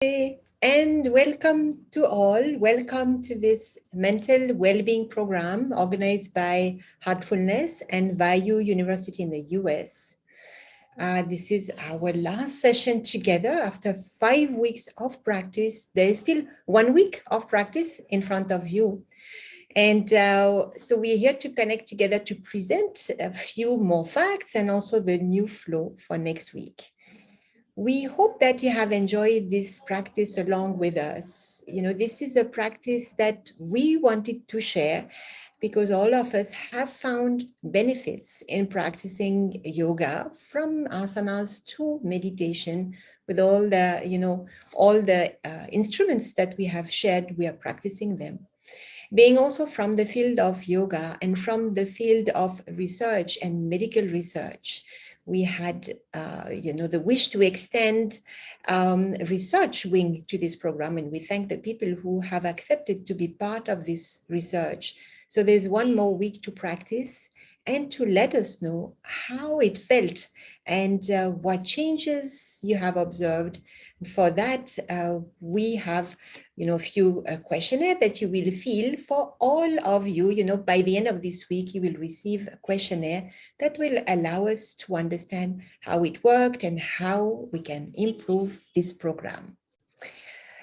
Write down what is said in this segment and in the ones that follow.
And welcome to all. Welcome to this mental well-being program organized by Heartfulness and Vayu University in the US. This is our last session together after 5 weeks of practice. There is still 1 week of practice in front of you. And so we're here to connect together to present a few more facts and also the new flow for next week. We hope that you have enjoyed this practice along with us. This is a practice that we wanted to share because all of us have found benefits in practicing yoga, from asanas to meditation, with all the instruments that we have shared. We are practicing them. Being also from the field of yoga and from the field of research and medical research, we had, the wish to extend research wing to this program, and we thank the people who have accepted to be part of this research. So there's 1 more week to practice and to let us know how it felt and what changes you have observed. For that, we have a few questionnaire that you will fill for all of you. By the end of this week, you will receive a questionnaire that will allow us to understand how it worked and how we can improve this program.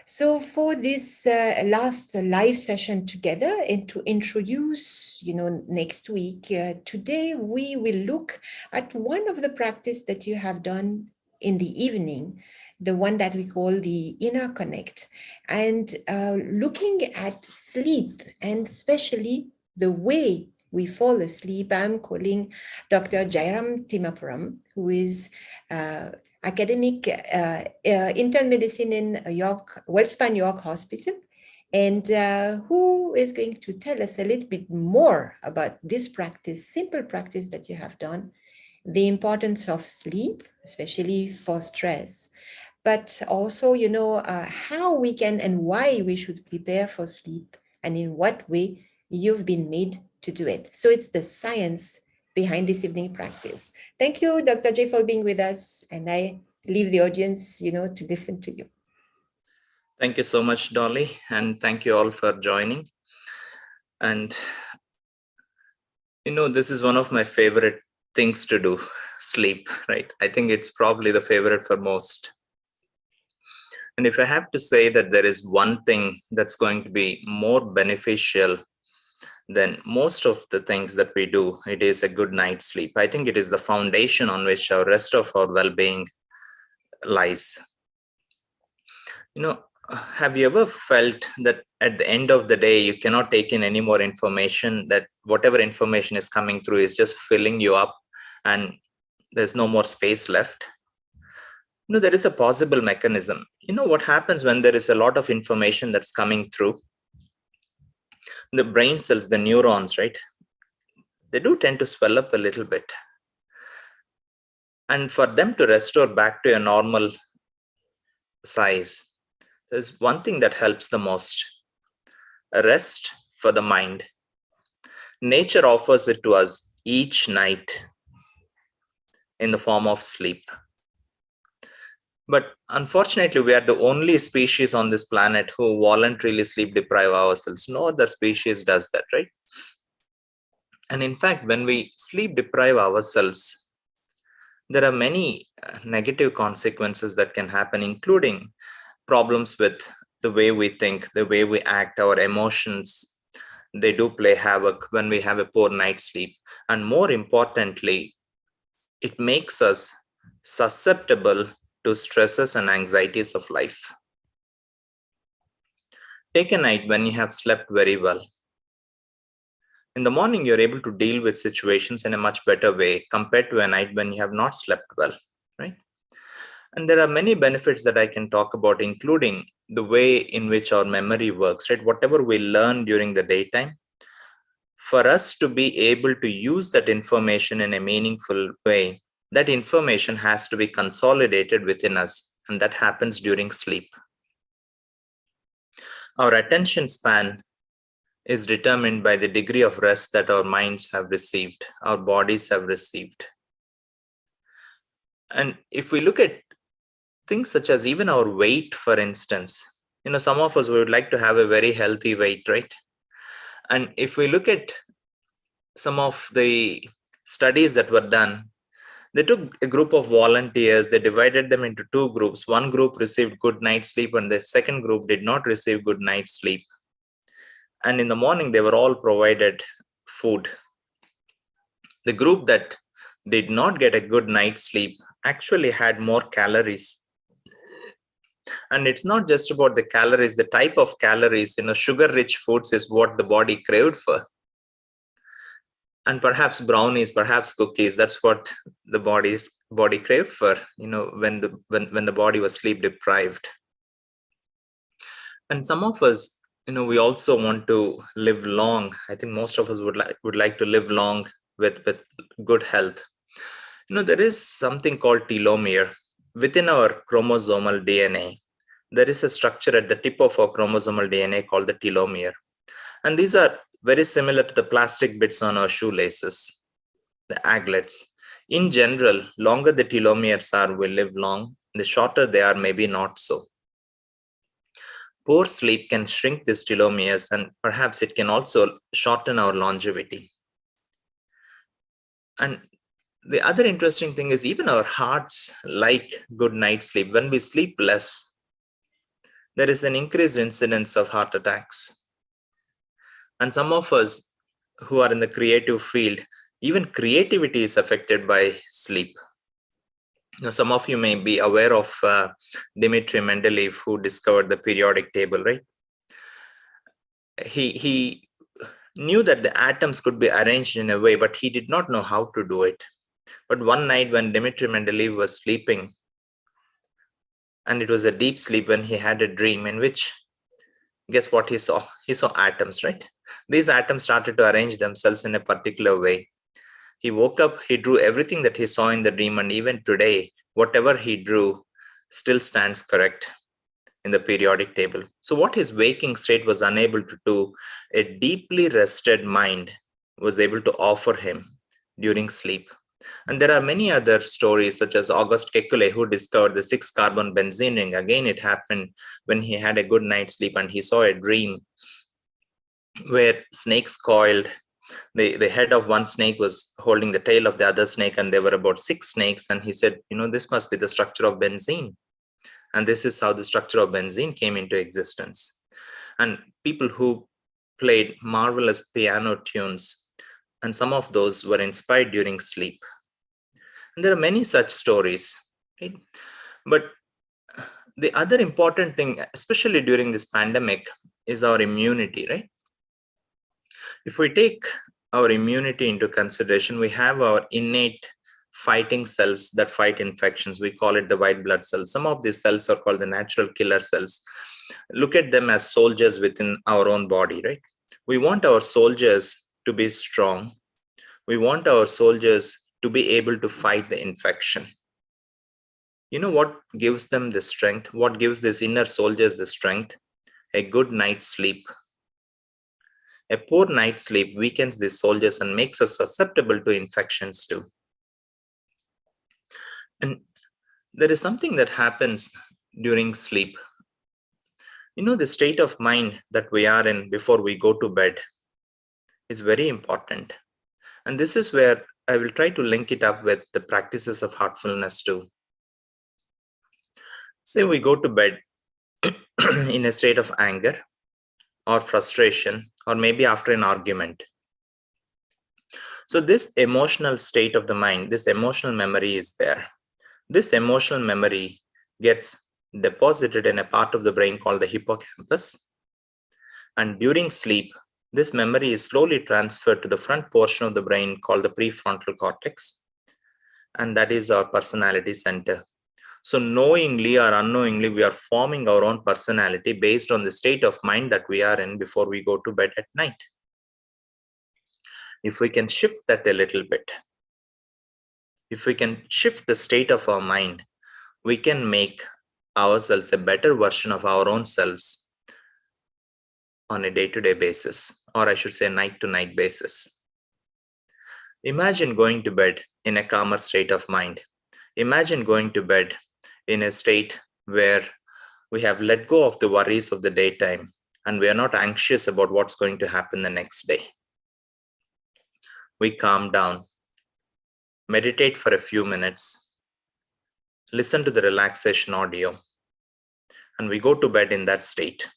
So for this last live session together, and to introduce, next week, today we will look at one of the practice that you have done in the evening, the one that we call the inner connect, and looking at sleep, and especially the way we fall asleep. I'm calling Dr. Jairam Timapuram, who is academic intern medicine in Wellspan York Hospital, and who is going to tell us a little bit more about this practice, simple practice that you have done, the importance of sleep, especially for stress, but also, how we can and why we should prepare for sleep, and in what way you've been made to do it. So it's the science behind this evening practice. Thank you, Dr. J, for being with us, and I leave the audience, to listen to you. Thank you so much, Dolly, and thank you all for joining. And this is one of my favorite things to do, sleep, right? I think it's probably the favorite for most. And if I have to say that there is one thing that's going to be more beneficial than most of the things that we do, it is a good night's sleep. I think it is the foundation on which our rest of our well-being lies. Have you ever felt that at the end of the day, you cannot take in any more information, that whatever information is coming through is just filling you up and there's no more space left? There is a possible mechanism. What happens when there is a lot of information that's coming through? The brain cells, the neurons, right? They do tend to swell up a little bit. And for them to restore back to a normal size, there's one thing that helps the most: a rest for the mind. Nature offers it to us each night in the form of sleep. But unfortunately, we are the only species on this planet who voluntarily sleep deprive ourselves. No other species does that, right? And in fact, when we sleep deprive ourselves, there are many negative consequences that can happen, including problems with the way we think, the way we act, our emotions. They do play havoc when we have a poor night's sleep. And more importantly, it makes us susceptible to stresses and anxieties of life. Take a night when you have slept very well. In the morning, you're able to deal with situations in a much better way compared to a night when you have not slept well, right? And there are many benefits that I can talk about, including the way in which our memory works, right? Whatever we learn during the daytime, for us to be able to use that information in a meaningful way, that information has to be consolidated within us, and that happens during sleep. Our attention span is determined by the degree of rest that our minds have received, our bodies have received. And if we look at Things such as even our weight, for instance. Some of us would like to have a very healthy weight, right? And if we look at some of the studies that were done, they took a group of volunteers, they divided them into two groups. One group received good night's sleep, and the second group did not receive good night's sleep. And in the morning, they were all provided food. The group that did not get a good night's sleep actually had more calories. And it's not just about the calories, the type of calories. Sugar rich foods is what the body craved for. And perhaps brownies, perhaps cookies, that's what the body craved for, when the body was sleep deprived. And some of us, we also want to live long. I think most of us would like to live long with good health. There is something called telomere within our chromosomal DNA. There is a structure at the tip of our chromosomal DNA called the telomere. And these are very similar to the plastic bits on our shoelaces, the aglets. In general, longer the telomeres are, we live long. The shorter they are, maybe not so. Poor sleep can shrink these telomeres, and perhaps it can also shorten our longevity. And the other interesting thing is even our hearts like good night's sleep. When we sleep less, there is an increased incidence of heart attacks. And some of us who are in the creative field, even creativity is affected by sleep. Some of you may be aware of Dmitry Mendeleev, who discovered the periodic table, right? He knew that the atoms could be arranged in a way, but he did not know how to do it. But one night when Dmitry Mendeleev was sleeping, and it was a deep sleep, when he had a dream in which, guess what he saw? He saw atoms, right? These atoms started to arrange themselves in a particular way. He woke up, he drew everything that he saw in the dream, and even today, whatever he drew still stands correct in the periodic table. So what his waking state was unable to do, a deeply rested mind was able to offer him during sleep. And there are many other stories, such as Auguste Kekule, who discovered the 6-carbon benzene ring. Again, it happened when he had a good night's sleep and he saw a dream where snakes coiled. The head of one snake was holding the tail of the other snake, and there were about 6 snakes. And he said, this must be the structure of benzene. And this is how the structure of benzene came into existence. And people who played marvelous piano tunes, and some of those were inspired during sleep. And there are many such stories, right? But the other important thing, especially during this pandemic, is our immunity, right? If we take our immunity into consideration, we have our innate fighting cells that fight infections. We call it the white blood cells. Some of these cells are called the natural killer cells. Look at them as soldiers within our own body, right? We want our soldiers to be strong. We want our soldiers to be able to fight the infection. What gives them the strength? What gives these inner soldiers the strength? A good night's sleep. A poor night's sleep weakens these soldiers and makes us susceptible to infections too. And there is something that happens during sleep. The state of mind that we are in before we go to bed is very important. And this is where I will try to link it up with the practices of heartfulness too. Say we go to bed in a state of anger or frustration, or maybe after an argument. So this emotional state of the mind, this emotional memory is there. This emotional memory gets deposited in a part of the brain called the hippocampus. And during sleep, this memory is slowly transferred to the front portion of the brain called the prefrontal cortex. And that is our personality center. So knowingly or unknowingly, we are forming our own personality based on the state of mind that we are in before we go to bed at night. If we can shift that a little bit, if we can shift the state of our mind, we can make ourselves a better version of our own selves on a day-to-day basis, or I should say night-to-night basis. Imagine going to bed in a calmer state of mind. Imagine going to bed in a state where we have let go of the worries of the daytime and we are not anxious about what's going to happen the next day. We calm down, meditate for a few minutes, listen to the relaxation audio, and we go to bed in that state.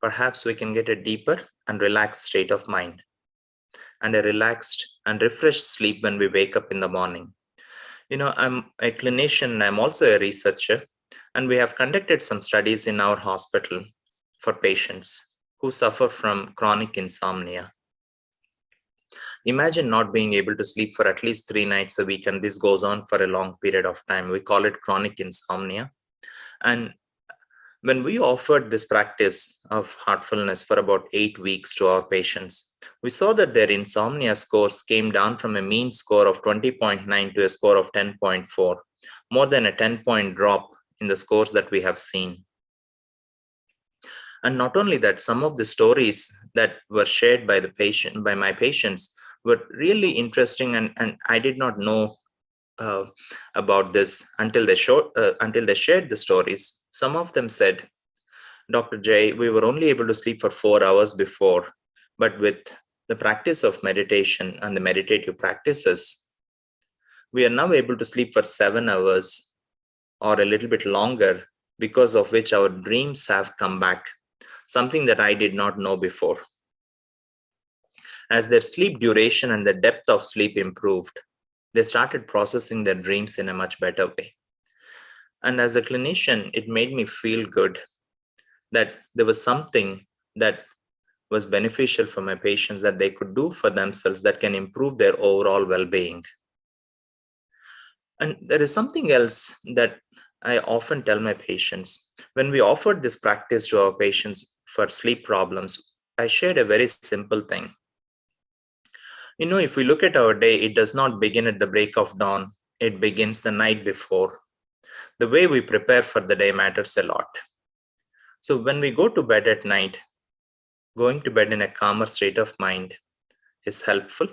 Perhaps we can get a deeper and relaxed state of mind and a relaxed and refreshed sleep when we wake up in the morning. I'm a clinician, I'm also a researcher, and we have conducted some studies in our hospital for patients who suffer from chronic insomnia. Imagine not being able to sleep for at least 3 nights a week, and this goes on for a long period of time. We call it chronic insomnia. And when we offered this practice of heartfulness for about 8 weeks to our patients, we saw that their insomnia scores came down from a mean score of 20.9 to a score of 10.4, more than a 10-point drop in the scores that we have seen. And not only that, some of the stories that were shared by my patients were really interesting, and I did not know about this until they shared the stories. Some of them said, Dr. Jay, we were only able to sleep for 4 hours before, but with the practice of meditation and the meditative practices, we are now able to sleep for 7 hours or a little bit longer, because of which our dreams have come back, something that I did not know before. As their sleep duration and the depth of sleep improved, they started processing their dreams in a much better way. And as a clinician, it made me feel good that there was something that was beneficial for my patients that they could do for themselves that can improve their overall well-being. And there is something else that I often tell my patients. When we offered this practice to our patients for sleep problems, I shared a very simple thing. If we look at our day, it does not begin at the break of dawn. It begins the night before. The way we prepare for the day matters a lot. So when we go to bed at night, going to bed in a calmer state of mind is helpful.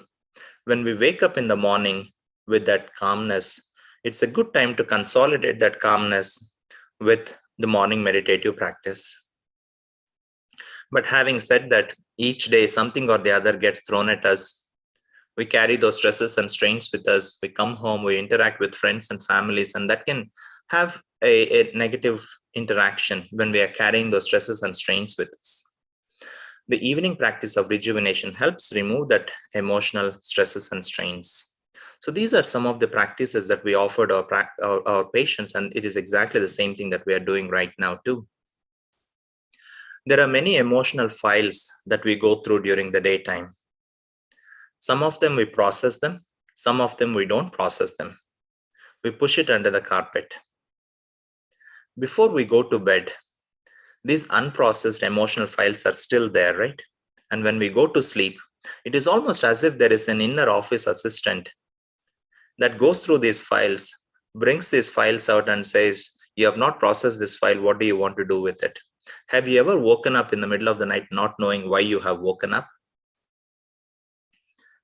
When we wake up in the morning with that calmness, it's a good time to consolidate that calmness with the morning meditative practice. But having said that, each day something or the other gets thrown at us. We carry those stresses and strains with us. We come home, we interact with friends and families, and that can have a negative interaction when we are carrying those stresses and strains with us. The evening practice of rejuvenation helps remove that emotional stresses and strains. So these are some of the practices that we offered our patients, and it is exactly the same thing that we are doing right now too. There are many emotional files that we go through during the daytime. Some of them we process them, some of them we don't process them. We push it under the carpet. Before we go to bed, these unprocessed emotional files are still there, right? And when we go to sleep, it is almost as if there is an inner office assistant that goes through these files, brings these files out and says, you have not processed this file, what do you want to do with it? Have you ever woken up in the middle of the night not knowing why you have woken up?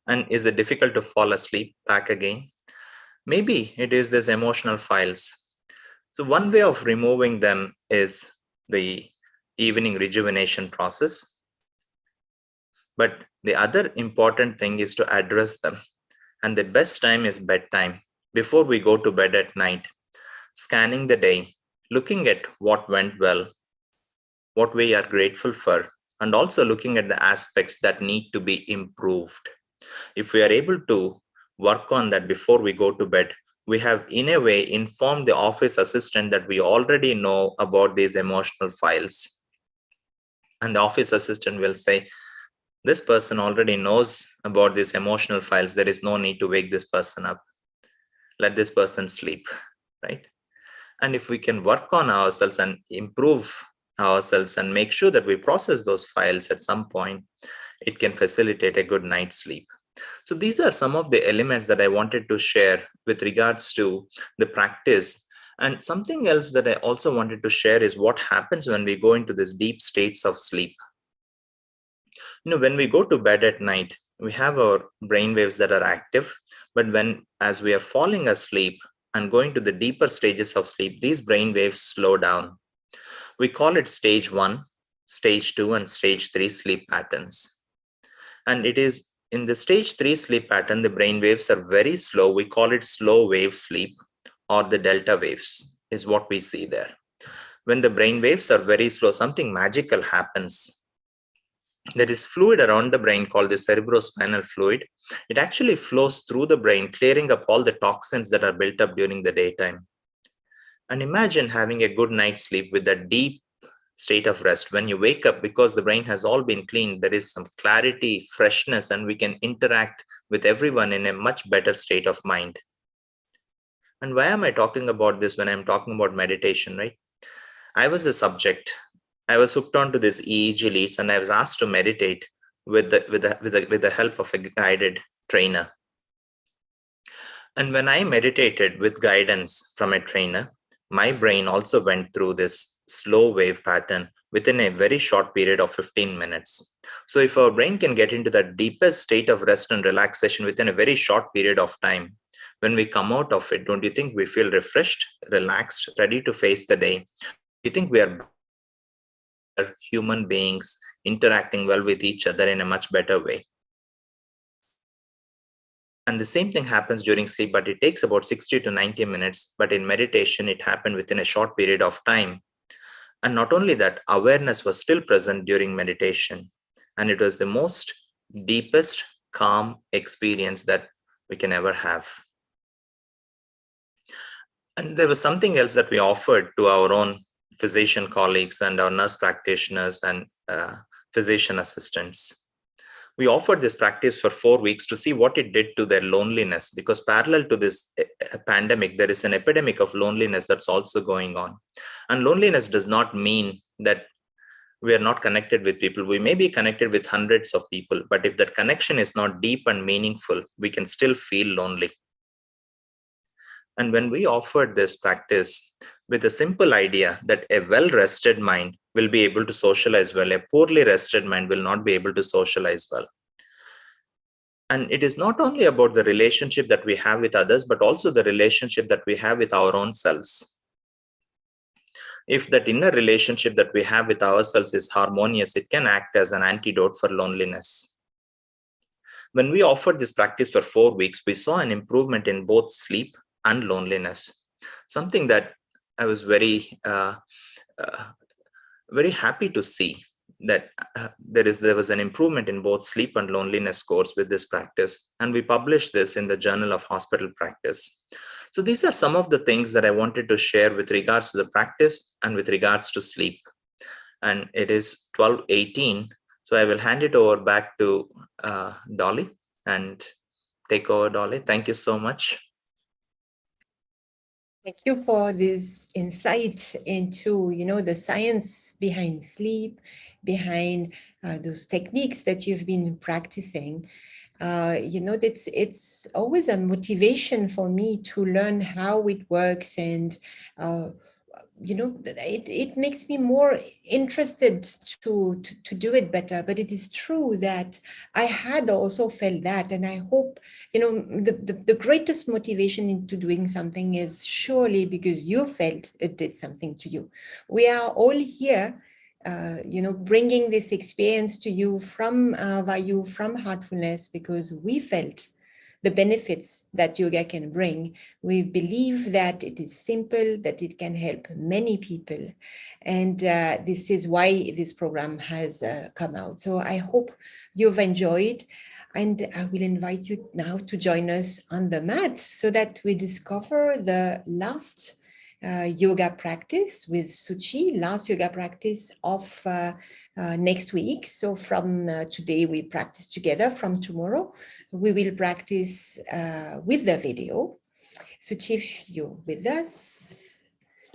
And is it difficult to fall asleep back again? Maybe it is these emotional files. So one way of removing them is the evening rejuvenation process. But the other important thing is to address them. And the best time is bedtime, before we go to bed at night, scanning the day, looking at what went well, what we are grateful for, and also looking at the aspects that need to be improved. If we are able to work on that before we go to bed, we have in a way informed the office assistant that we already know about these emotional files. And the office assistant will say, this person already knows about these emotional files. There is no need to wake this person up. Let this person sleep, right? And if we can work on ourselves and improve ourselves and make sure that we process those files at some point, it can facilitate a good night's sleep. So these are some of the elements that I wanted to share with regards to the practice. And something else that I also wanted to share is what happens when we go into these deep states of sleep. When we go to bed at night, we have our brain waves that are active, but as we are falling asleep and going to the deeper stages of sleep, these brain waves slow down. We call it stage 1, stage 2, and stage 3 sleep patterns. And it is in the stage 3 sleep pattern, the brain waves are very slow. We call it slow wave sleep, or the delta waves is what we see there. When the brain waves are very slow, something magical happens. There is fluid around the brain called the cerebrospinal fluid. It actually flows through the brain, clearing up all the toxins that are built up during the daytime. And imagine having a good night's sleep with that deep state of rest. When you wake up, because the brain has all been cleaned, there is some clarity, freshness, and we can interact with everyone in a much better state of mind. And why am I talking about this when I'm talking about meditation, right? I was a subject. I was hooked onto this EEG leads, and I was asked to meditate with the help of a guided trainer. And when I meditated with guidance from a trainer, my brain also went through this slow wave pattern within a very short period of 15 minutes. So if our brain can get into the deepest state of rest and relaxation within a very short period of time, when we come out of it, don't you think we feel refreshed, relaxed, ready to face the day? You think we are human beings interacting well with each other in a much better way? And the same thing happens during sleep, but it takes about 60 to 90 minutes. But in meditation, it happened within a short period of time. And not only that, awareness was still present during meditation. And it was the most deepest, calm experience that we can ever have. And there was something else that we offered to our own physician colleagues and our nurse practitioners and physician assistants. We offered this practice for 4 weeks to see what it did to their loneliness, because parallel to this pandemic, there is an epidemic of loneliness that's also going on. And loneliness does not mean that we are not connected with people. We may be connected with hundreds of people, but if that connection is not deep and meaningful, we can still feel lonely. And when we offered this practice with a simple idea that a well-rested mind will be able to socialize well, a poorly rested mind will not be able to socialize well. And it is not only about the relationship that we have with others, but also the relationship that we have with our own selves. If that inner relationship that we have with ourselves is harmonious, it can act as an antidote for loneliness. When we offered this practice for 4 weeks, we saw an improvement in both sleep and loneliness, something that I was very happy to see, that there was an improvement in both sleep and loneliness scores with this practice. And we published this in the Journal of Hospital Practice. So these are some of the things that I wanted to share with regards to the practice and with regards to sleep. And it is 12:18. So I will hand it over back to Dolly, and take over, Dolly. Thank you so much. Thank you for this insight into, the science behind sleep, behind those techniques that you've been practicing. It's always a motivation for me to learn how it works, and it makes me more interested to do it better. But it is true that I had also felt that, and I hope, the greatest motivation into doing something is surely because you felt it did something to you. We are all here, bringing this experience to you from Vayu, from Heartfulness, because we felt the benefits that yoga can bring. We believe that it is simple, that it can help many people. And this is why this program has come out. So I hope you've enjoyed. And I will invite you now to join us on the mat so that we discover the last yoga practice with Suchi, last yoga practice of next week. So from today, we practice together. From tomorrow, we will practice with the video. Suchi, if you're with us,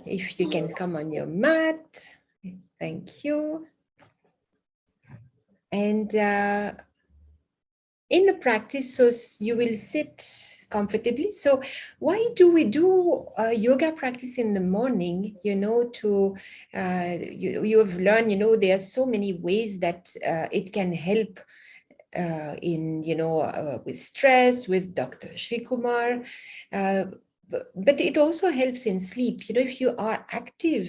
if you can come on your mat, thank you. And in the practice, so you will sit comfortably. So why do we do yoga practice in the morning? You have learned, there are so many ways that it can help with stress, with Dr. Shri Kumar. But it also helps in sleep. If you are active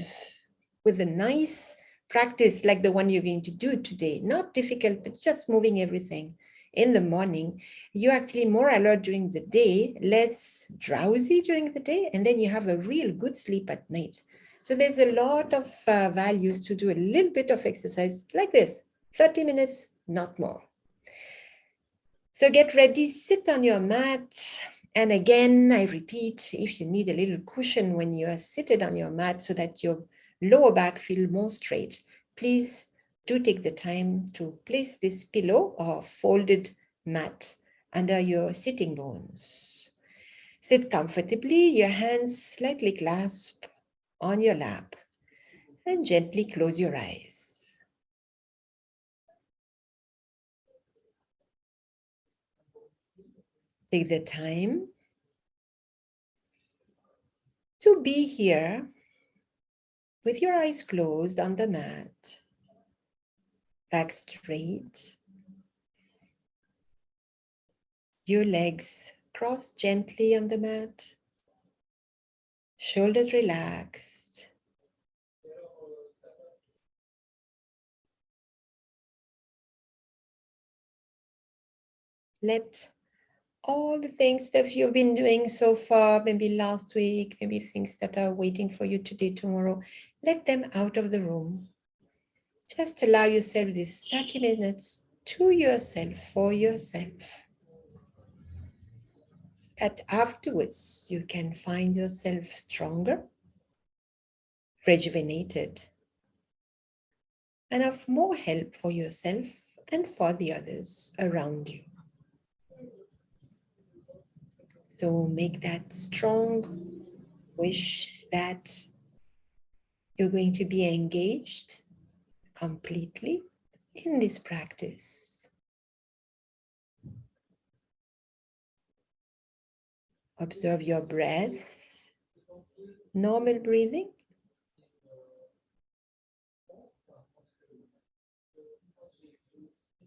with a nice practice like the one you're going to do today, not difficult, but just moving everything in the morning, you're actually more alert during the day, less drowsy during the day, and then you have a real good sleep at night. So there's a lot of values to do a little bit of exercise like this, 30 minutes, not more. So get ready, sit on your mat. And again, I repeat, if you need a little cushion when you are seated on your mat so that your lower back feels more straight, please do take the time to place this pillow or folded mat under your sitting bones. Sit comfortably, your hands slightly clasped on your lap, and gently close your eyes. Take the time to be here with your eyes closed on the mat, back straight, your legs crossed gently on the mat, shoulders relaxed. Let all the things that you've been doing so far, maybe last week, maybe things that are waiting for you today, tomorrow, let them out of the room. Just allow yourself this 30 minutes to yourself, for yourself, so that afterwards you can find yourself stronger, rejuvenated, and of more help for yourself and for the others around you. So make that strong wish that you're going to be engaged completely in this practice. Observe your breath, normal breathing.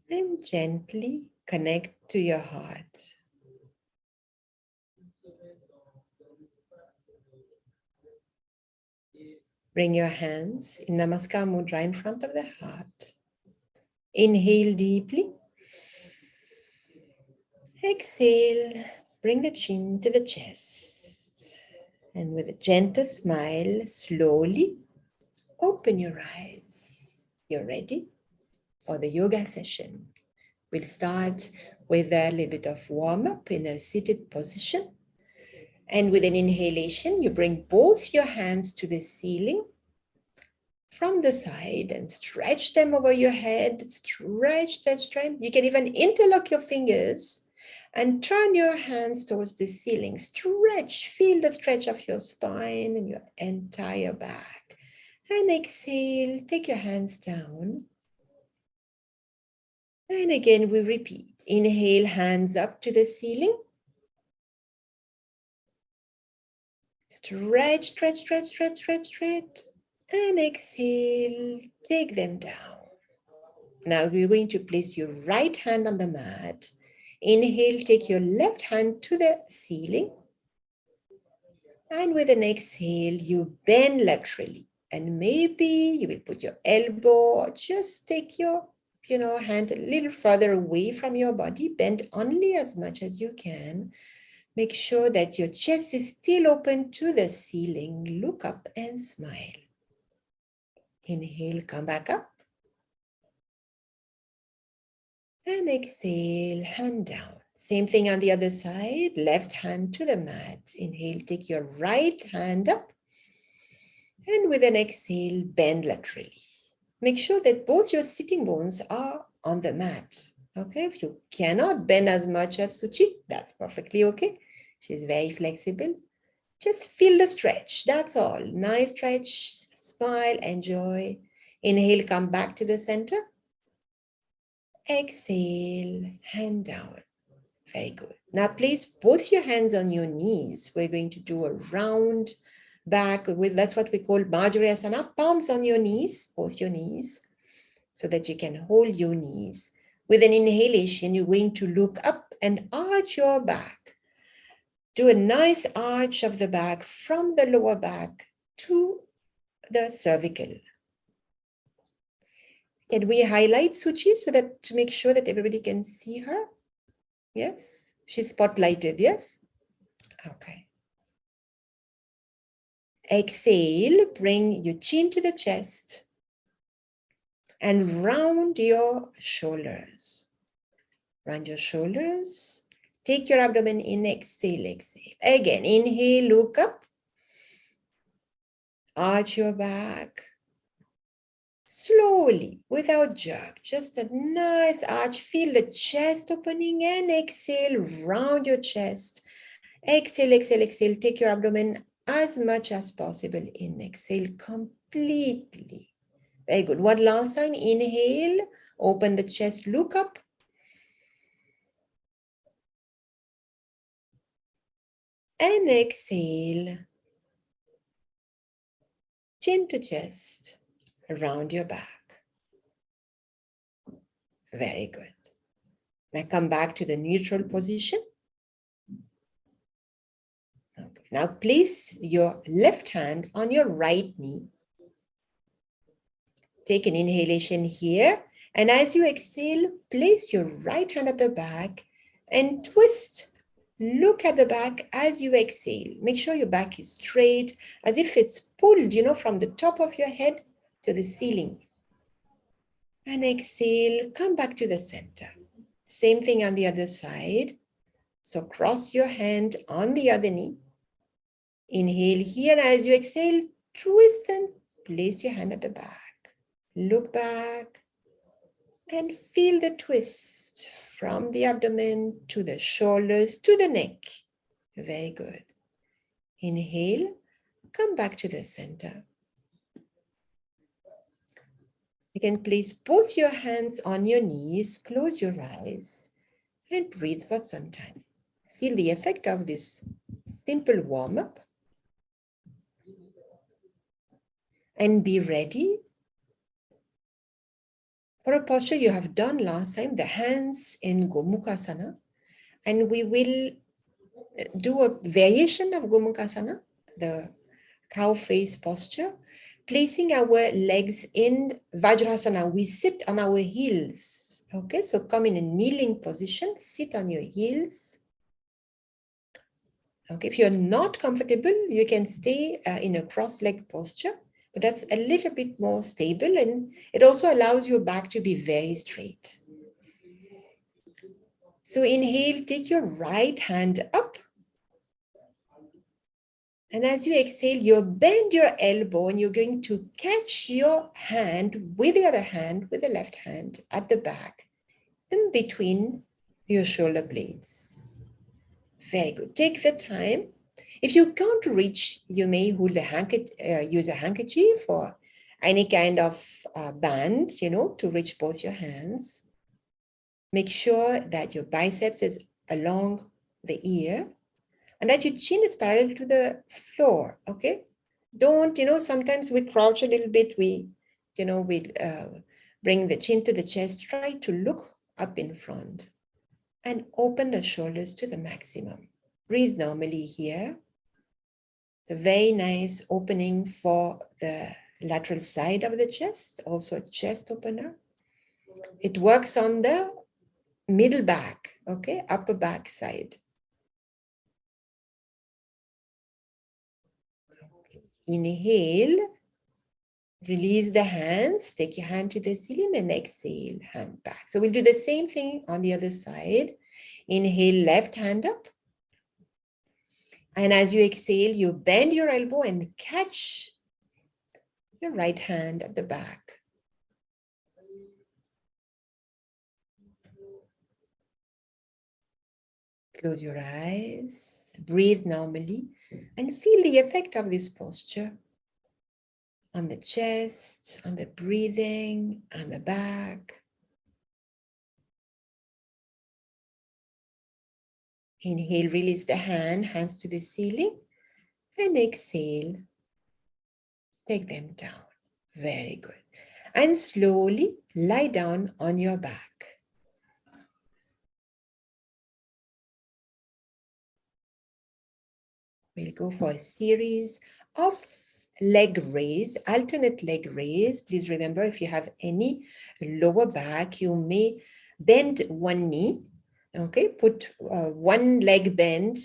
And gently connect to your heart. Bring your hands in Namaskar Mudra in front of the heart. Inhale deeply. Exhale. Bring the chin to the chest. And with a gentle smile, slowly open your eyes. You're ready for the yoga session. We'll start with a little bit of warm-up in a seated position. And with an inhalation, you bring both your hands to the ceiling from the side and stretch them over your head. Stretch, stretch, stretch. You can even interlock your fingers and turn your hands towards the ceiling. Stretch, feel the stretch of your spine and your entire back. And exhale, take your hands down. And again, we repeat. Inhale, hands up to the ceiling. Stretch, stretch, stretch, stretch, stretch, stretch. And exhale, take them down. Now you're going to place your right hand on the mat. Inhale, take your left hand to the ceiling. And with an exhale, you bend laterally. And maybe you will put your elbow or just take your hand a little further away from your body. Bend only as much as you can. Make sure that your chest is still open to the ceiling. Look up and smile. Inhale, come back up. And exhale, hand down. Same thing on the other side. Left hand to the mat. Inhale, take your right hand up. And with an exhale, bend laterally. Make sure that both your sitting bones are on the mat. Okay, if you cannot bend as much as Suchi, that's perfectly okay. She's very flexible. Just feel the stretch, that's all. Nice stretch, smile, enjoy. Inhale, come back to the center. Exhale, hand down. Very good. Now place both your hands on your knees. We're going to do a round back with, that's what we call Bhadrasana. Palms on your knees, both your knees, so that you can hold your knees. With an inhalation, you're going to look up and arch your back. Do a nice arch of the back from the lower back to the cervical. Can we highlight Suchi so that to make sure that everybody can see her? Yes, she's spotlighted, yes? Okay. Exhale, bring your chin to the chest and round your shoulders. Round your shoulders. Take your abdomen in, exhale, exhale. Again, inhale, look up. Arch your back. Slowly, without jerk, just a nice arch. Feel the chest opening and exhale, round your chest. Exhale, exhale, exhale. Take your abdomen as much as possible in. Exhale completely. Very good. One last time. Inhale, open the chest, look up. And exhale. Chin to chest, around your back. Very good. Now come back to the neutral position. Okay. Now place your left hand on your right knee. Take an inhalation here. And as you exhale, place your right hand at the back and twist. Look at the back as you exhale. Make sure your back is straight, as if it's pulled, from the top of your head to the ceiling. And exhale, come back to the center. Same thing on the other side. So cross your hand on the other knee. Inhale here. As you exhale, twist and place your hand at the back. Look back and feel the twist from the abdomen to the shoulders to the neck. Very good. Inhale, come back to the center. You can place both your hands on your knees, close your eyes, and breathe for some time. Feel the effect of this simple warm-up. And be ready for a posture you have done last time, the hands in Gomukhasana. And we will do a variation of Gomukhasana, the cow face posture, placing our legs in Vajrasana. We sit on our heels. Okay, so come in a kneeling position, sit on your heels. Okay, if you're not comfortable, you can stay in a cross-leg posture, but that's a little bit more stable, and it also allows your back to be very straight. So inhale, take your right hand up. And as you exhale, you bend your elbow and you're going to catch your hand with the other hand, with the left hand at the back, in between your shoulder blades. Very good. Take the time. If you can't reach, you may hold use a handkerchief or any kind of band, to reach both your hands. Make sure that your biceps is along the ear and that your chin is parallel to the floor, okay? Don't, sometimes we crouch a little bit, we bring the chin to the chest, try to look up in front and open the shoulders to the maximum. Breathe normally here. It's a very nice opening for the lateral side of the chest, also a chest opener. It works on the middle back, okay, upper back side. Inhale, release the hands, take your hand to the ceiling and exhale, hand back. So we'll do the same thing on the other side. Inhale, left hand up. And as you exhale, you bend your elbow and catch your right hand at the back. Close your eyes, breathe normally, and feel the effect of this posture on the chest, on the breathing, on the back. Inhale, release the hands to the ceiling, and exhale, take them down. Very good. And slowly lie down on your back. We'll go for a series of leg raise, alternate leg raise. Please remember, if you have any lower back, you may bend one knee. Okay, put one leg bend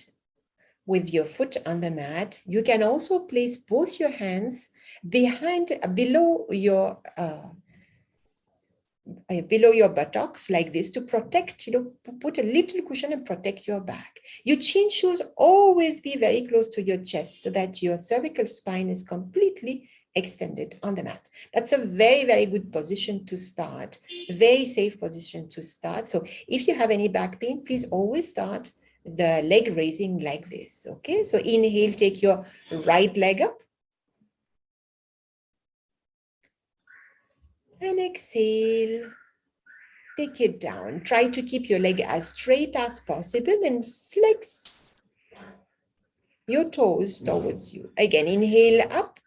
with your foot on the mat. You can also place both your hands below your buttocks like this to protect, put a little cushion and protect your back. Your chin should always be very close to your chest so that your cervical spine is completely extended on the mat. That's a very, very good position to start, very safe position to start. So if you have any back pain, please always start the leg raising like this, okay? So inhale, take your right leg up. And exhale, take it down. Try to keep your leg as straight as possible and flex your toes towards you. Again, inhale up.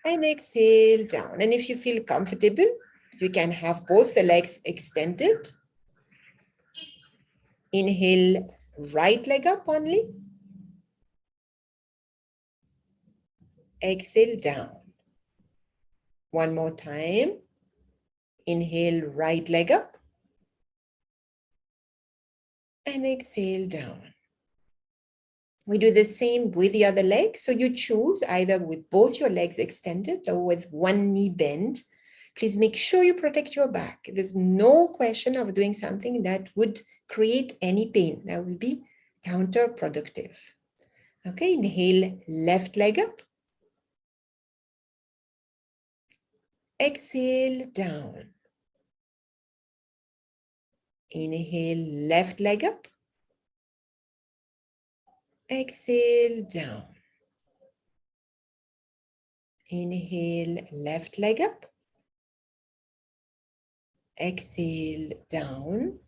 And exhale down. And if you feel comfortable, you can have both the legs extended. Inhale, right leg up only. Exhale down. One more time. Inhale, right leg up. And exhale down. We do the same with the other leg. So you choose either with both your legs extended or with one knee bent. Please make sure you protect your back. There's no question of doing something that would create any pain. That would be counterproductive. Okay, inhale, left leg up. Exhale, down. Inhale, left leg up. Exhale, down. Inhale, left leg up. Exhale, down.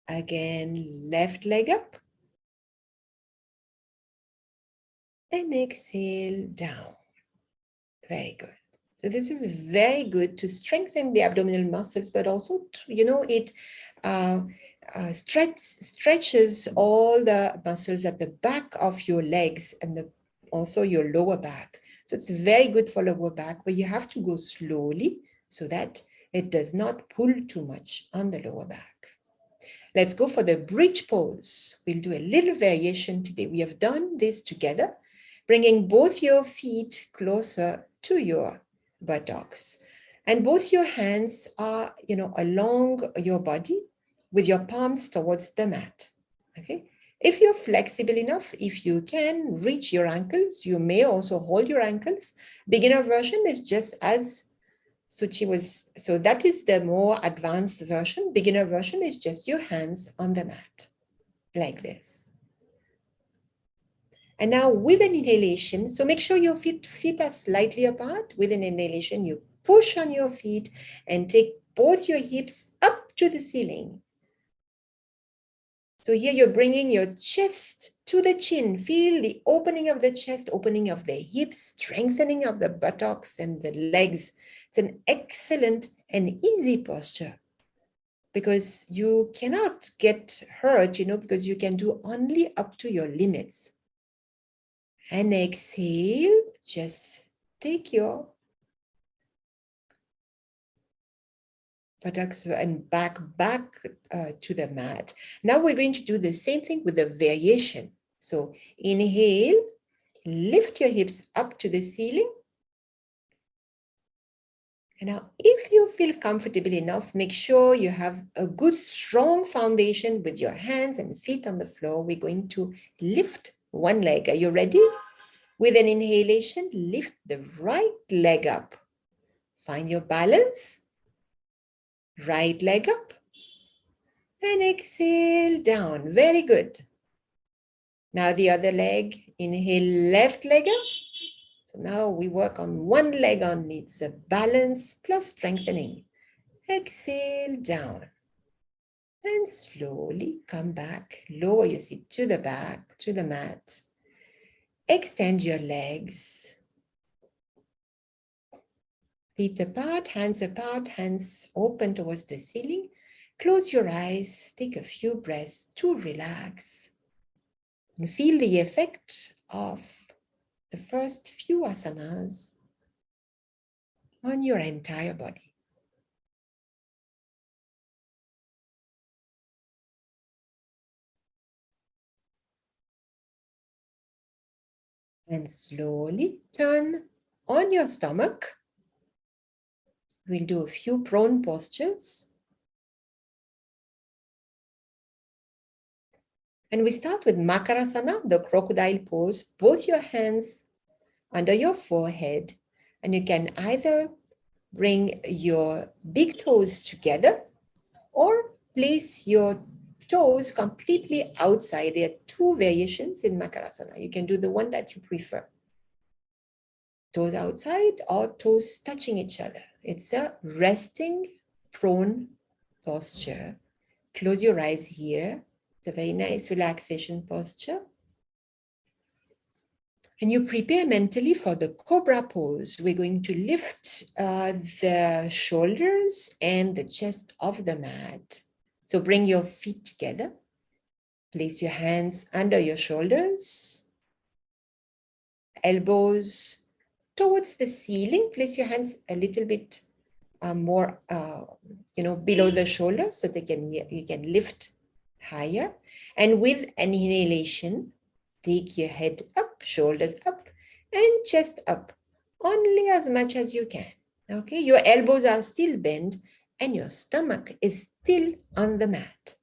Again, left leg up. And exhale, down. Very good. So this is very good to strengthen the abdominal muscles, but also, it stretches all the muscles at the back of your legs and also your lower back. So it's very good for lower back, but you have to go slowly so that it does not pull too much on the lower back. Let's go for the bridge pose. We'll do a little variation today. We have done this together, bringing both your feet closer to your buttocks. And both your hands are, along your body with your palms towards the mat, okay? If you're flexible enough, if you can reach your ankles, you may also hold your ankles. Beginner version is just as Suchi was, so that is the more advanced version. Beginner version is just your hands on the mat, like this. And now with an inhalation, so make sure your feet are slightly apart. With an inhalation, you push on your feet and take both your hips up to the ceiling. So here you're bringing your chest to the chin. Feel the opening of the chest, opening of the hips, strengthening of the buttocks and the legs. It's an excellent and easy posture because you cannot get hurt, because you can do only up to your limits. And exhale, just take your buttocks and back to the mat. Now we're going to do the same thing with a variation. So inhale, lift your hips up to the ceiling. And now if you feel comfortable enough, make sure you have a good strong foundation with your hands and feet on the floor. We're going to lift one leg. Are you ready? With an inhalation, lift the right leg up. Find your balance. Right leg up. And exhale down. Very good. Now the other leg. Inhale, left leg up. So now we work on one leg only. It's a balance plus strengthening. Exhale down. And slowly come back. Lower your seat to the back, to the mat. Extend your legs. Feet apart, hands open towards the ceiling. Close your eyes, take a few breaths to relax, and feel the effect of the first few asanas on your entire body. And slowly turn on your stomach. We'll do a few prone postures. And we start with Makarasana, the crocodile pose, both your hands under your forehead. And you can either bring your big toes together or place your toes completely outside. There are two variations in Makarasana. You can do the one that you prefer. Toes outside or toes touching each other. It's a resting prone posture. Close your eyes here. It's a very nice relaxation posture. And you prepare mentally for the cobra pose. We're going to lift the shoulders and the chest of the mat. So bring your feet together. Place your hands under your shoulders. Elbows towards the ceiling. Place your hands a little bit more, below the shoulders so you can lift higher. And with an inhalation, take your head up, shoulders up, and chest up, only as much as you can. Okay, your elbows are still bent and your stomach is still on the mat.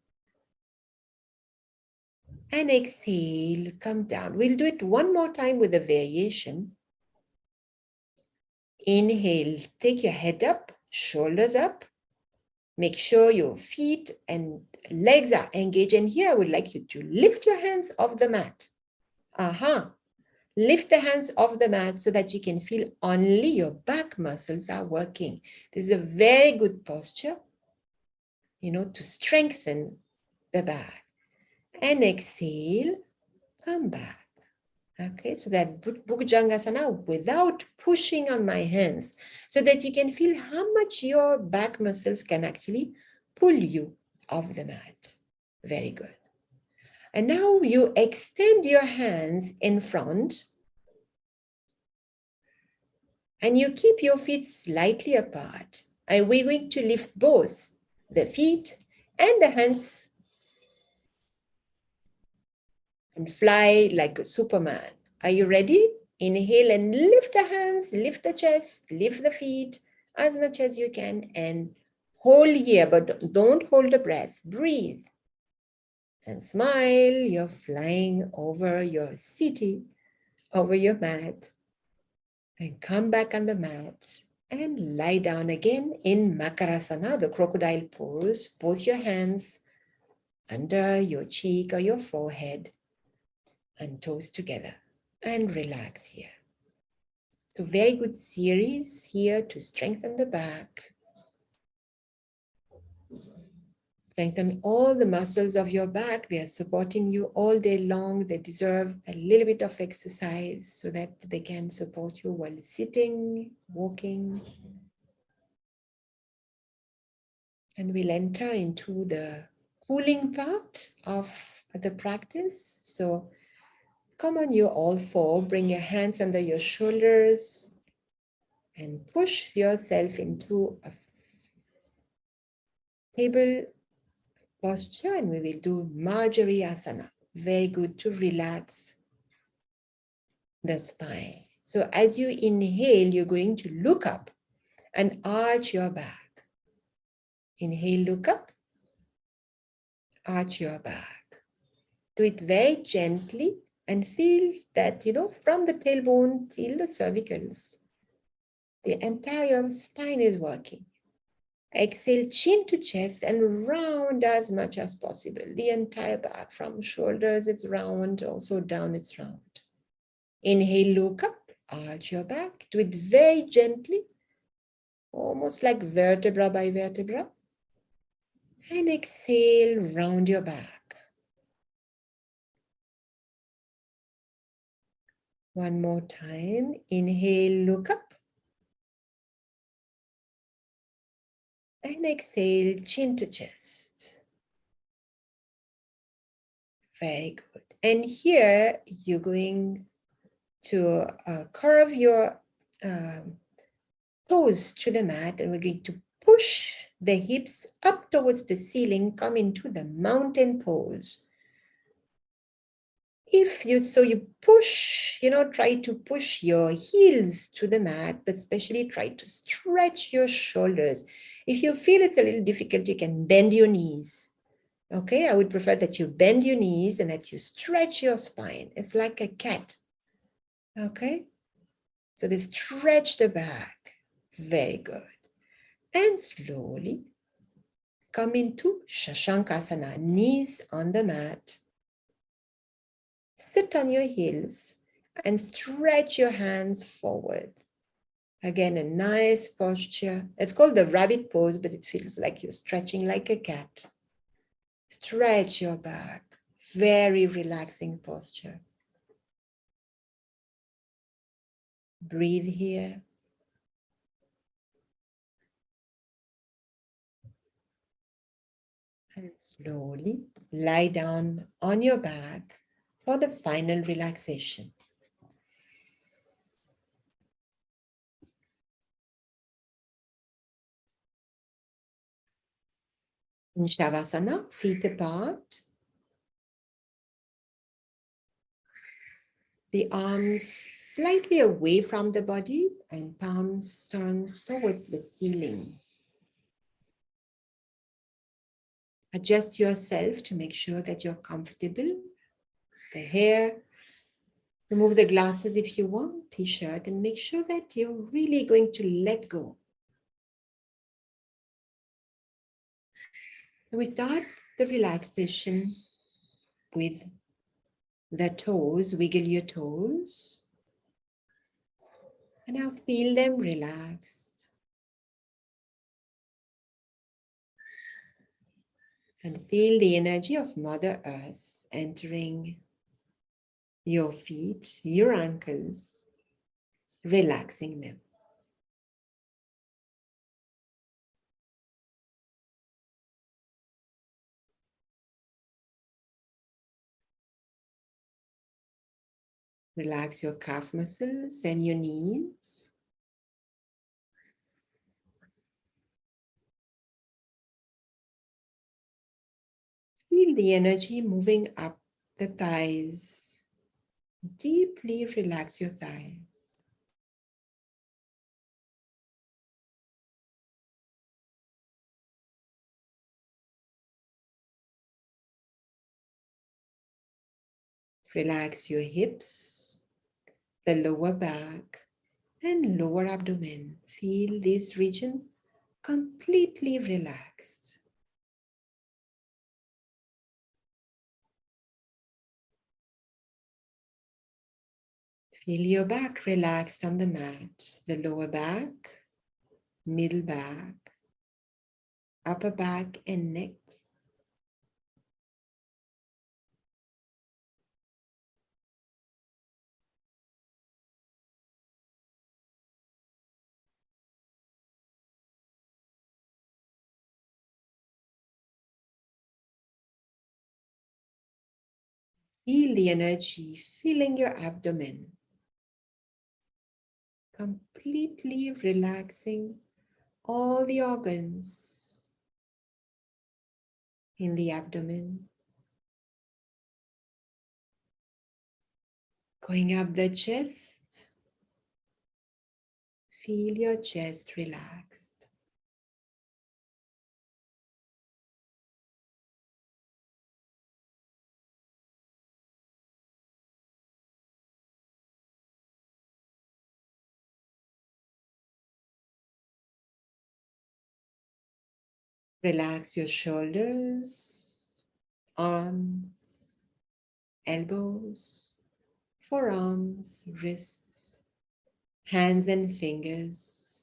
And exhale, come down. We'll do it one more time with a variation. Inhale, take your head up, shoulders up. Make sure your feet and legs are engaged. And here I would like you to lift your hands off the mat. Lift the hands off the mat so that you can feel only your back muscles are working. This is a very good posture, to strengthen the back. And exhale, come back. Okay, so that Bhujangasana without pushing on my hands, so that you can feel how much your back muscles can actually pull you off the mat. Very good. And now you extend your hands in front and you keep your feet slightly apart. And we're going to lift both the feet and the hands and fly like a Superman. Are you ready? Inhale and lift the hands, lift the chest, lift the feet as much as you can and hold here, but don't hold the breath. Breathe and smile. You're flying over your city, over your mat. And come back on the mat and lie down again in Makarasana, the crocodile pose. Both your hands under your cheek or your forehead and toes together. And relax here. So very good series here to strengthen the back. Strengthen all the muscles of your back. They are supporting you all day long. They deserve a little bit of exercise so that they can support you while sitting, walking. And we'll enter into the cooling part of the practice. So come on you all four, bring your hands under your shoulders and push yourself into a table posture, and we will do Marjorie Asana. Very good to relax the spine. So as you inhale, you're going to look up and arch your back. Inhale, look up, arch your back. Do it very gently and feel that, from the tailbone till the cervicals, the entire spine is working. Exhale, chin to chest and round as much as possible. The entire back from shoulders, it's round, also down, it's round. Inhale, look up, arch your back. Do it very gently, almost like vertebra by vertebra. And exhale, round your back. One more time. Inhale, look up. And exhale, chin to chest. Very good. And here you're going to curve your toes to the mat, and we're going to push the hips up towards the ceiling, come into the mountain pose. If you push, try to push your heels to the mat, but especially try to stretch your shoulders. If you feel it's a little difficult, you can bend your knees. Okay, I would prefer that you bend your knees and that you stretch your spine. It's like a cat. Okay, so they stretch the back. Very good. And slowly come into Shashankasana, knees on the mat. Sit on your heels and stretch your hands forward. Again, a nice posture. It's called the rabbit pose, but it feels like you're stretching like a cat. Stretch your back. Very relaxing posture. Breathe here. And slowly lie down on your back for the final relaxation. In Shavasana, feet apart. The arms slightly away from the body and palms turns toward the ceiling. Adjust yourself to make sure that you're comfortable. The hair, remove the glasses if you want, t-shirt, and make sure that you're really going to let go. We start the relaxation with the toes. Wiggle your toes. And now feel them relaxed. And feel the energy of Mother Earth entering your feet, your ankles, relaxing them. Relax your calf muscles and your knees. Feel the energy moving up the thighs. Deeply relax your thighs. Relax your hips, the lower back, and lower abdomen. Feel this region completely relaxed. Feel your back relaxed on the mat, the lower back, middle back, upper back, and neck. Feel the energy filling your abdomen, completely relaxing all the organs in the abdomen. Going up the chest, feel your chest relaxed. Relax your shoulders, arms, elbows, forearms, wrists, hands and fingers.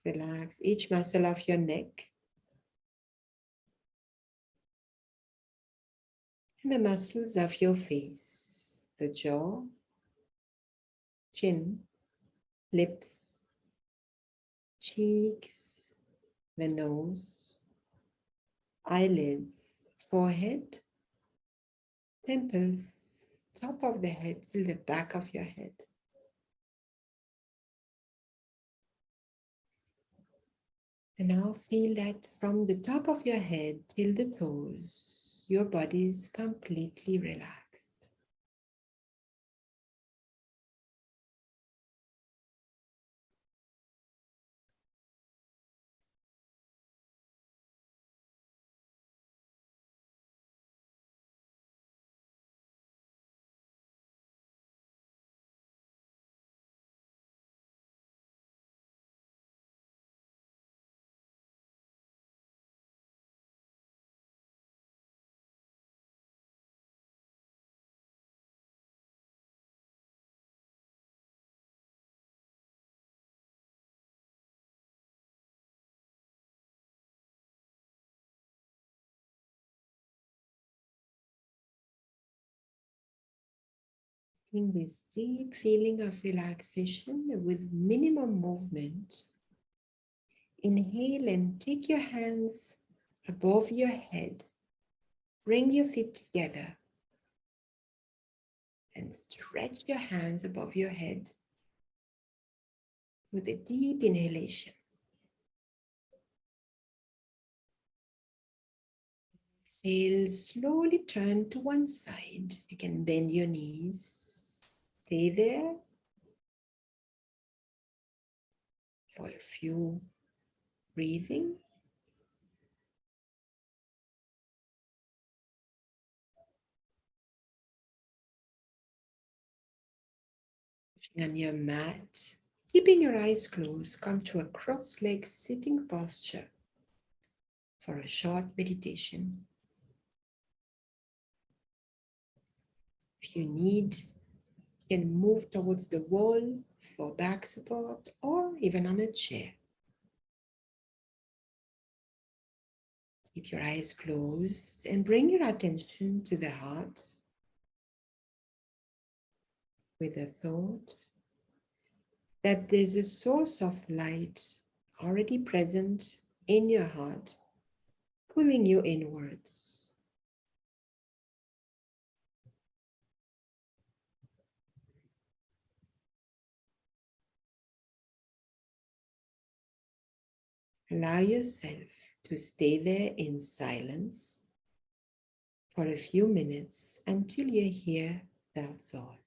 Relax each muscle of your neck and the muscles of your face, the jaw, chin, lips, cheeks, the nose, eyelids, forehead, temples, top of the head till the back of your head. And now feel that from the top of your head till the toes, your body is completely relaxed. In this deep feeling of relaxation with minimum movement, inhale and take your hands above your head. Bring your feet together and stretch your hands above your head with a deep inhalation. Exhale, slowly turn to one side. You can bend your knees. Stay there for a few breathing. On your mat, keeping your eyes closed, come to a cross-legged sitting posture for a short meditation. If you need, you can move towards the wall for back support or even on a chair. Keep your eyes closed and bring your attention to the heart with a thought that there's a source of light already present in your heart, pulling you inwards. Allow yourself to stay there in silence for a few minutes until you hear that's all.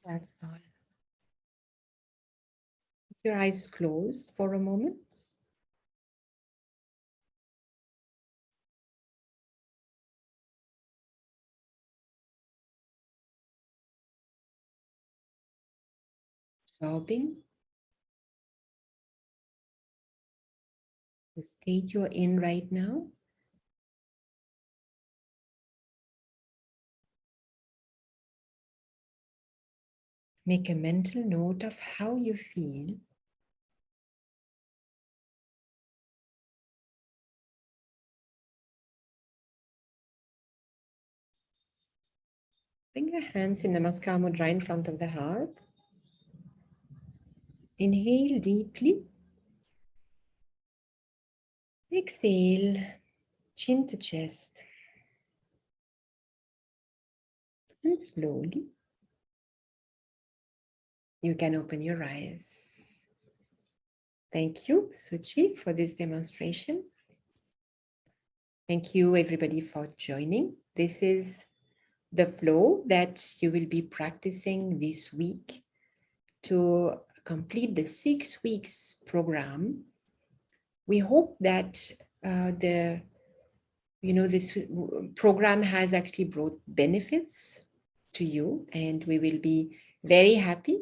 That's all. Keep your eyes closed for a moment. Absorbing the state you're in right now. Make a mental note of how you feel. Bring your hands in Namaskar Mudra in front of the heart. Inhale deeply. Exhale, chin to chest. And slowly, you can open your eyes. Thank you, Suchi, for this demonstration. Thank you, everybody, for joining. This is the flow that you will be practicing this week to complete the 6 weeks program. We hope that this program has actually brought benefits to you, and we will be very happy.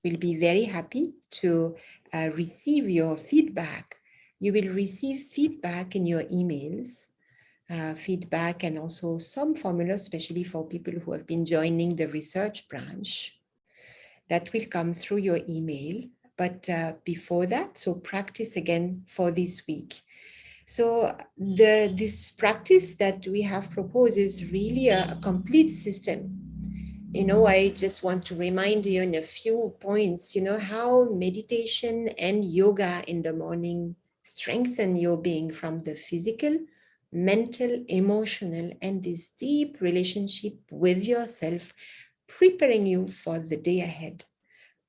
We'll be very happy to receive your feedback. You will receive feedback in your emails, feedback and also some formulas, especially for people who have been joining the research branch. That will come through your email. But before that, so practice again for this week. So this practice that we have proposed is really a complete system. I just want to remind you in a few points, how meditation and yoga in the morning strengthen your being from the physical, mental, emotional, and this deep relationship with yourself, preparing you for the day ahead.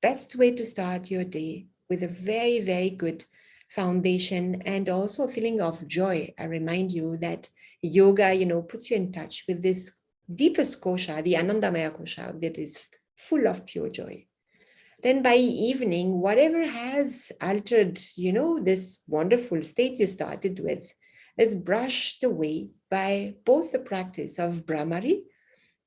Best way to start your day with a very, very good foundation and also a feeling of joy. I remind you that yoga, puts you in touch with this deepest kosha, the Anandamaya kosha, that is full of pure joy. Then by evening, whatever has altered, this wonderful state you started with is brushed away by both the practice of Brahmari,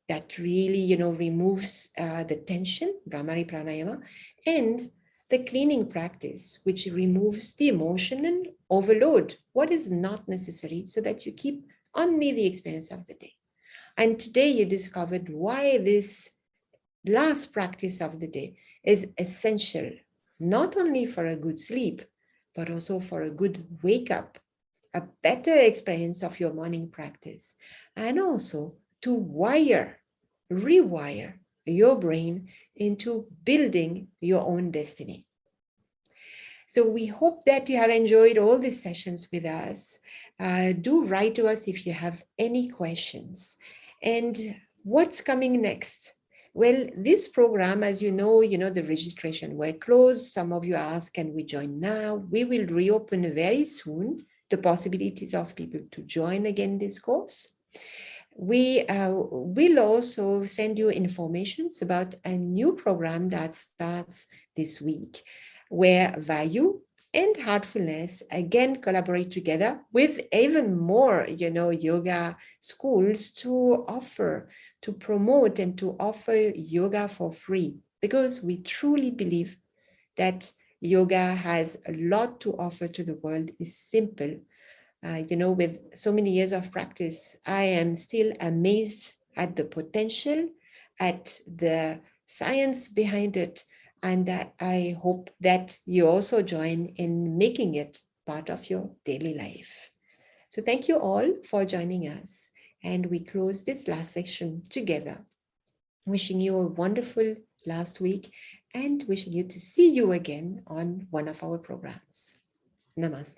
that really, removes the tension, Brahmari Pranayama, and the cleaning practice, which removes the emotional overload, what is not necessary, so that you keep only the experience of the day. And today you discovered why this last practice of the day is essential, not only for a good sleep, but also for a good wake up, a better experience of your morning practice, and also to rewire your brain into building your own destiny. So we hope that you have enjoyed all these sessions with us. Do write to us if you have any questions. And what's coming next? Well, this program, as you know, the registration were closed. Some of you asked, can we join now? We will reopen very soon the possibilities of people to join again this course. We will also send you informations about a new program that starts this week, where value and heartfulness again collaborate together with even more, yoga schools to offer, to promote and to offer yoga for free, because we truly believe that yoga has a lot to offer to the world. Is simple. With so many years of practice, I am still amazed at the potential, at the science behind it, and I hope that you also join in making it part of your daily life. So thank you all for joining us, and we close this last section together. Wishing you a wonderful last week and wishing you to see you again on one of our programs. Namaste.